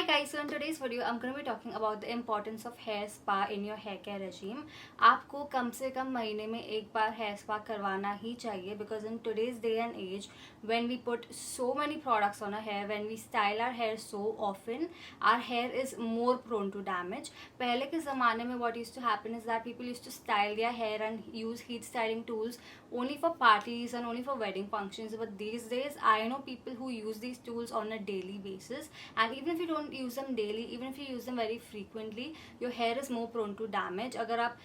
Hi guys, so in today's video I'm going to be talking about the importance of hair spa in your hair care regime. आपको कम से कम महीने में एक बार hair spa करवाना ही चाहिए because in today's day and age when we put so many products on our hair, when we style our hair so often, our hair is more prone to damage. पहले के ज़माने में what used to happen is that people used to style their hair and use heat styling tools only for parties and only for wedding functions, but these days I know people who use these tools on a daily basis, and even if you don't use them daily, even if you use them very frequently, your hair is more prone to damage. अगर आप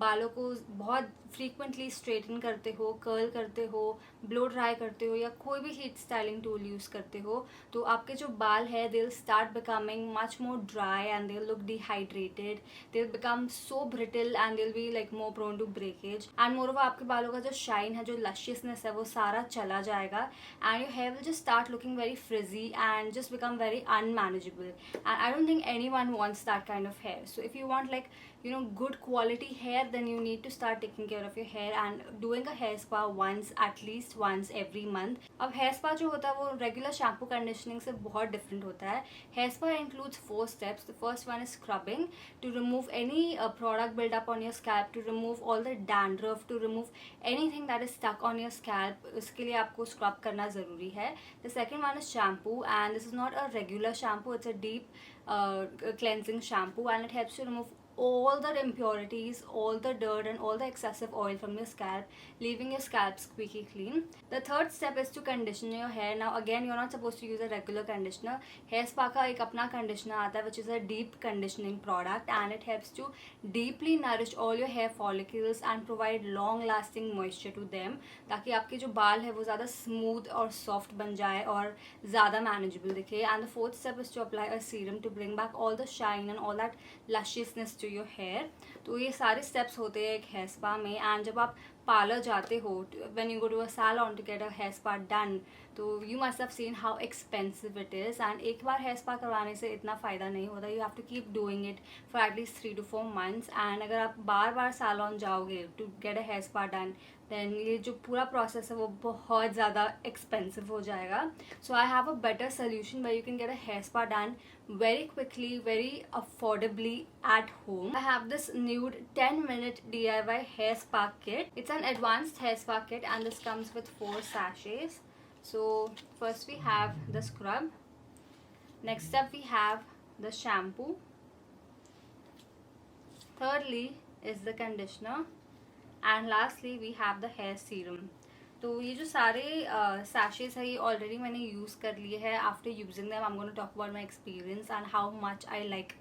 बालों को बहुत frequently straighten करते हो, curl करते हो, blow dry करते हो या कोई भी heat styling tool use करते हो, तो आपके जो बाल है they'll start becoming much more dry and they'll look dehydrated, they'll become so brittle and they'll be like more prone to breakage, and moreover आपके बालों का जो shine है, जो lusciousness है, वो सारा चला जाएगा and your hair will just start looking very frizzy and just become very unmanageable, and I don't think anyone wants that kind of hair. So if you want like good quality hair, then you need to start taking care of your hair and doing a hair spa at least once every month. अब hair spa जो होता है वो regular shampoo conditioning से बहुत different होता है. Hair spa includes 4 steps. The first one is scrubbing, to remove any product build up on your scalp, to remove all the dandruff, to remove anything that is stuck on your scalp. उसके लिए आपको scrub करना ज़रूरी है. The second one is shampoo, and this is not a regular shampoo, it's a deep cleansing shampoo, and it helps to remove all the impurities, all the dirt and all the excessive oil from your scalp, leaving your scalp squeaky clean. The third step is to condition your hair. Now again, you're not supposed to use a regular conditioner. Hair spa का एक अपना conditioner आता है which is a deep conditioning product, and it helps to deeply nourish all your hair follicles and provide long lasting moisture to them, ताकि आपके जो बाल है वो ज़्यादा smooth और soft बन जाए और ज़्यादा manageable दिखे. And the fourth step is to apply a serum to bring back all the shine and all that lusciousness to your hair. तो ये सारे steps होते हैं एक hair spa में. And जब आप पार्लर जाते हो, when you go to a salon to get a hair spa done, तो you must have seen how expensive it is, and एक बार hair spa करवाने से इतना फ़ायदा नहीं होता. You have to keep doing it for at least 3 to 4 months, and अगर आप बार बार salon जाओगे to get a hair spa done, then ये जो पूरा process है वो बहुत ज़्यादा expensive हो जाएगा. So I have a better solution where you can get a hair spa done very quickly, very affordably at home. I have this nude 10-minute DIY hair spa kit. It's an advanced hair spa kit, and this comes with 4 sachets. So first we have the scrub. Next up we have the shampoo. Thirdly is the conditioner, and lastly we have the hair serum. तो ये जो सारे sachets है ये already मैंने use कर लिए है. After using them I'm going to talk about my experience and how much I like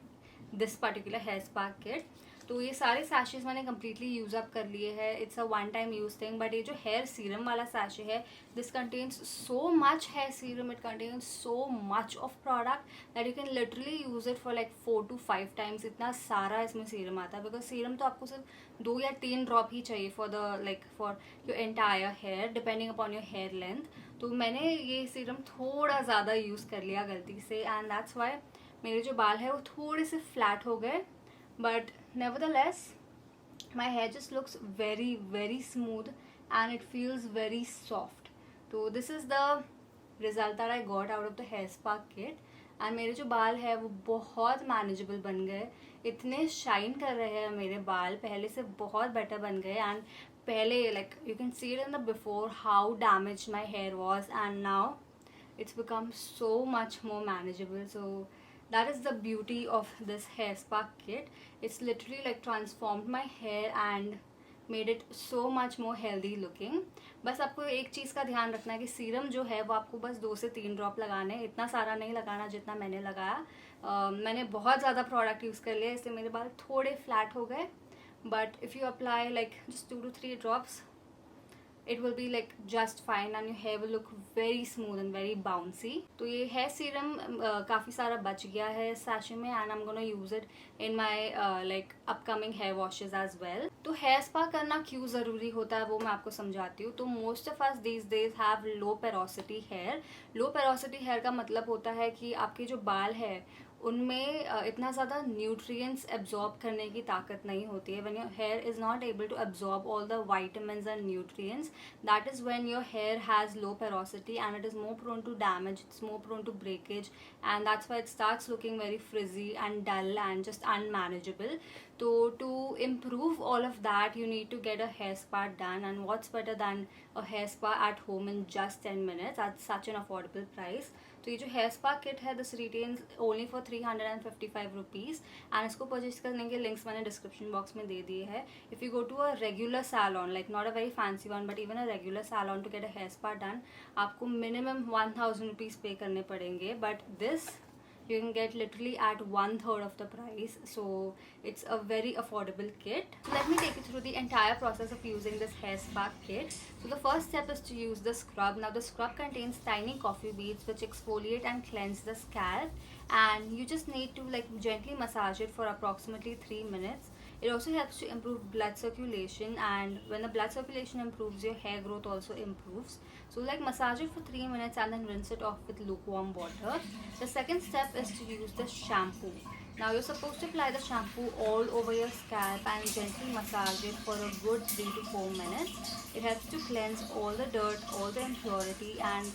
this particular hair spa kit. तो ये सारे sachets मैंने completely use up कर लिए है. It's a one time use thing. But ये जो hair serum वाला sachet है, this contains so much hair serum, it contains so much of product that you can literally use it for like 4 to 5 times. इतना सारा इसमें serum आता है, because serum तो आपको सिर्फ 2 या 3 ड्रॉप ही चाहिए for your entire hair depending upon your hair length. तो मैंने ये serum थोड़ा ज़्यादा यूज़ कर लिया गलती से, and that's why मेरे जो बाल है वो थोड़े से फ्लैट हो गए. But nevertheless my hair just looks very very smooth and it feels very soft. So this is the result that I got out of the hair spa kit, and मेरे जो बाल है वो बहुत manageable बन गए. इतने शाइन कर रहे हैं मेरे बाल, पहले से बहुत बेटर बन गए. एंड पहले like you can see it in the before how damaged my hair was, and now it's become so much more manageable. So that is the beauty of this hair spa kit. It's literally like transformed my hair and made it so much more healthy looking. बस आपको एक चीज़ का ध्यान रखना है कि serum जो है वो आपको बस 2 से 3 ड्रॉप लगाने हैं, इतना सारा नहीं लगाना जितना मैंने लगाया. मैंने बहुत ज़्यादा प्रोडक्ट यूज़ कर लिया, इससे मेरे बाल थोड़े फ्लैट हो गए. But if you apply like just 2 to 3 drops, it will be like just fine and your hair will look very smooth and very bouncy. तो ये hair serum काफ़ी सारा बच गया है sachet में, and I'm gonna use it in my like upcoming hair washes as well. तो hair spa करना क्यों ज़रूरी होता है वो मैं आपको समझाती हूँ. तो most of us these days have low porosity hair. Low porosity hair का मतलब होता है कि आपके जो बाल है उनमें इतना ज़्यादा न्यूट्रिएंट्स एब्जॉर्ब करने की ताकत नहीं होती है. When your hair is not able to absorb all the vitamins and nutrients, that is when your hair has low porosity and it is more prone to damage, it's more prone to breakage, and that's why it starts looking very frizzy and dull and just unmanageable. So to improve all of that, you need to get a hair spa done, and what's better than a hair spa at home in just 10 minutes at such an affordable price. तो ये जो hair spa kit है, this retails only for 355 rupees, and इसको purchase करने के links मैंने description box में दे दिए है. If you go to a regular salon, like not a very fancy one but even a regular salon, to get a hair spa done, आपको minimum 1000 rupees pay करने पड़ेंगे. But this you can get literally at 1/3 of the price, so it's a very affordable kit. So let me take you through the entire process of using this hair spa kit. So the first step is to use the scrub. Now the scrub contains tiny coffee beads which exfoliate and cleanse the scalp, and you just need to like gently massage it for approximately 3 minutes. It also helps to improve blood circulation, and when the blood circulation improves, your hair growth also improves. So like massage it for 3 minutes and then rinse it off with lukewarm water. The second step is to use the shampoo. Now you're supposed to apply the shampoo all over your scalp and gently massage it for a good 3 to 4 minutes. It helps to cleanse all the dirt, all the impurity, and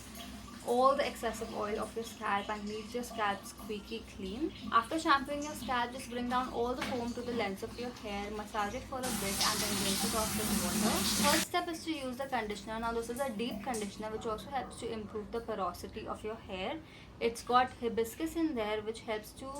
all the excessive oil of your scalp and leaves your scalp squeaky clean. After shampooing your scalp, just bring down all the foam to the length of your hair, massage it for a bit, and then rinse it off with water. Third step is to use the conditioner. Now this is a deep conditioner which also helps to improve the porosity of your hair. It's got hibiscus in there which helps to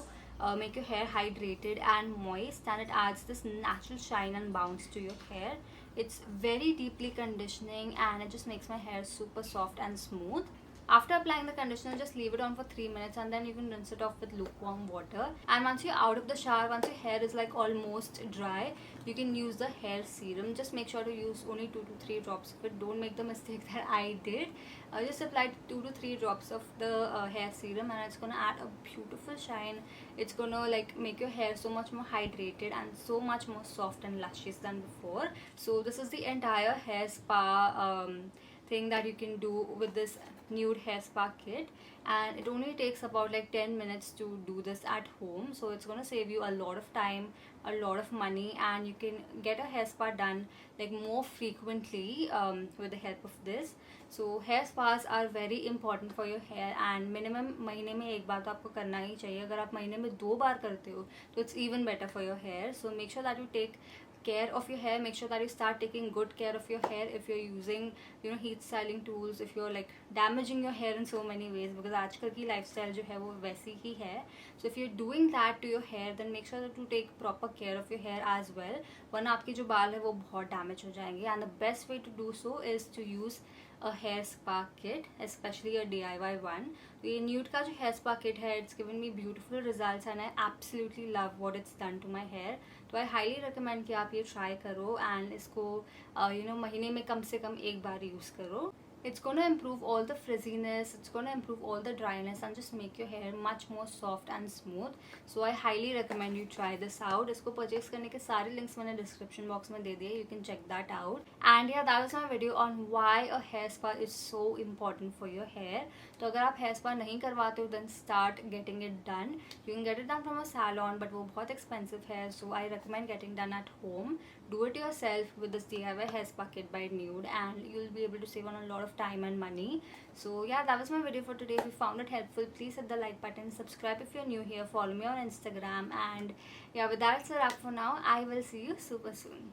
make your hair hydrated and moist, and it adds this natural shine and bounce to your hair. It's very deeply conditioning and it just makes my hair super soft and smooth. After applying the conditioner, just leave it on for 3 minutes and then you can rinse it off with lukewarm water. And once you're out of the shower, once your hair is like almost dry, you can use the hair serum. Just make sure to use only 2 to 3 drops of it. Don't make the mistake that I did. Just apply 2 to 3 drops of the hair serum, and it's gonna add a beautiful shine. It's gonna like make your hair so much more hydrated and so much more soft and luscious than before. So this is the entire hair spa thing that you can do with this nude hair spa kit, and it only takes about like 10 minutes to do this at home. So it's going to save you a lot of time, a lot of money, and you can get a hair spa done like more frequently with the help of this. So hair spas are very important for your hair, and minimum महीने में एक बार तो आपको करना ही चाहिए. अगर आप महीने में 2 बार करते हो तो it's even better for your hair. So make sure that you take care of your hair. Make sure that you start taking good care of your hair if you're using heat styling tools, if you're like damaging your hair in so many ways, because आजकल की lifestyle जो है वो वैसी ही है. So if you're doing that to your hair, then make sure that you take proper care of your hair as well, वरना आपके जो बाल है वो बहुत damage हो जाएंगे. And the best way to do so is to use a hair spa kit, especially a DIY one. तो ये न्यूड का जो hair spa kit है, it's given me beautiful results and I absolutely love what it's done to my hair. तो I highly recommend कि आप ये try करो एंड इसको महीने में कम से कम एक बार यूज़ करो. It's going to improve all the frizziness, it's going to improve all the dryness and just make your hair much more soft and smooth. So I highly recommend you try this out. इसको purchase करने के सारे links मैंने description box में दे दिए. You can check that out. And yeah, that was my video on why a hair spa is so important for your hair. तो अगर आप hair spa नहीं करवाते हो, then start getting it done. You can get it done from a salon, but वो बहुत expensive है. So I recommend getting done at home. Do it yourself with this DIY hair spa kit by Nude, and you'll be able to save on a lot of time and money. So yeah, that was my video for today. If you found it helpful, please hit the like button, subscribe if you're new here, follow me on Instagram, and yeah, with that it's a wrap for now. I will see you super soon.